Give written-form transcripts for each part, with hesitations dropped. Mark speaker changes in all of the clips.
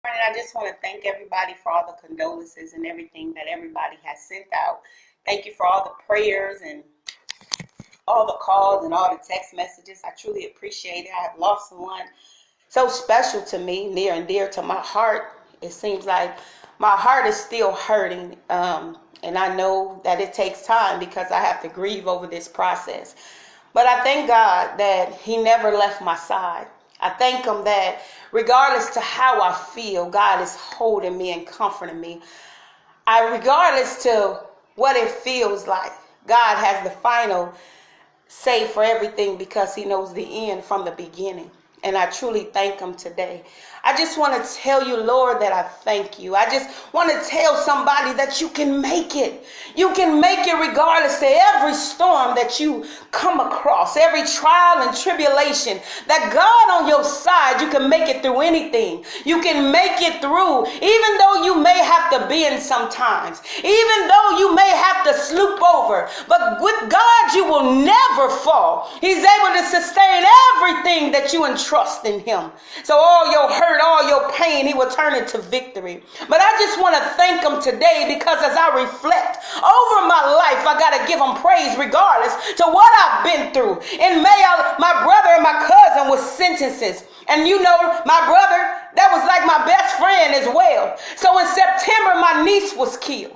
Speaker 1: And I just want to thank everybody for all the condolences and everything that everybody has sent out. Thank you for all the prayers and all the calls and all the text messages. I truly appreciate it. I have lost someone so special to me, near and dear to my heart. It seems like my heart is still hurting. And I know that it takes time because I have to grieve over this process. But I thank God that He never left my side. I thank Him that regardless to how I feel, God is holding me and comforting me. Regardless to what it feels like, God has the final say for everything because He knows the end from the beginning. And I truly thank Him today. I just want to tell you, Lord, that I thank you. I just want to tell somebody that you can make it. You can make it regardless of every storm that you come across, every trial and tribulation. That God on your side, you can make it through anything. You can make it through, even though you may have to bend sometimes, even though you may have to sloop over. But with God, you will never fall. He's able to sustain everything that you entrust in Him. So all your hurt, all your pain, He will turn it to victory. But I just want to thank Him today because as I reflect over my life, I got to give Him praise regardless to what I've been through. In May, my brother and my cousin was sentences. And you know, my brother, that was like my best friend as well. So in September, my niece was killed.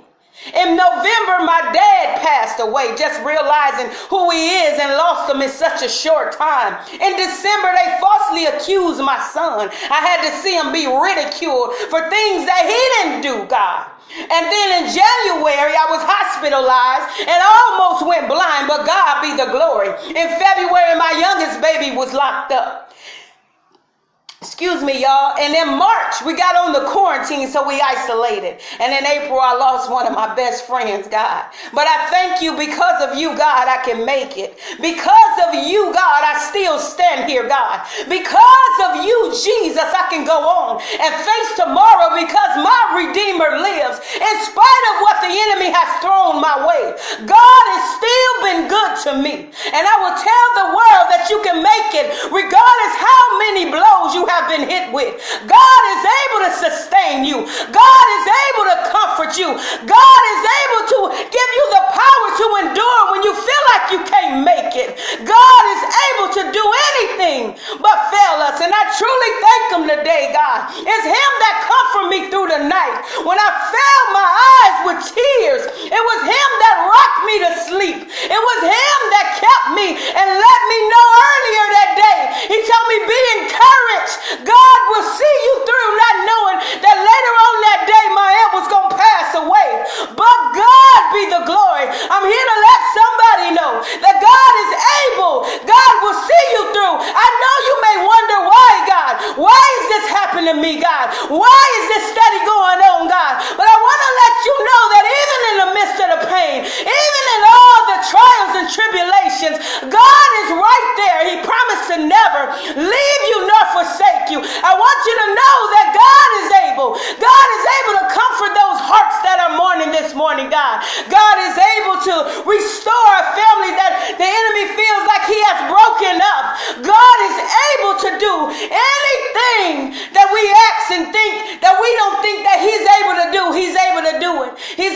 Speaker 1: In November, my dad passed away, just realizing who he is and lost him in such a short time. In December, they falsely accused my son. I had to see him be ridiculed for things that he didn't do, God. And then in January, I was hospitalized and almost went blind, but God be the glory. In February, my youngest baby was locked up. Excuse me, y'all. And in March, we got on the quarantine, so we isolated. And in April, I lost one of my best friends, God. But I thank you because of you, God, I can make it. Because of you, God, I still stand here, God. Because of you, Jesus, I can go on and face tomorrow because my Redeemer lives. In spite of what the enemy has thrown my way, God has still been good to me. And I will tell the world that you can make it regardless how many blows you have been hit with. God is able to sustain you. God is able to comfort you. God is able to give you the power to endure when you feel like you can't make it. God is able to do anything but fail us. And I truly thank Him today, God. It's Him that comforted me through the night. When I filled my eyes with tears, it was Him that rocked me to sleep. It was Him that kept me and let me know earlier that day. He told me, be encouraged. God will see you through, not knowing that later on that day my aunt was going to pass away. But God be the glory. I'm here to let somebody know that God is able. God will see you through. I know you may wonder why, God. Why is this happening to me, God? Why is this steady going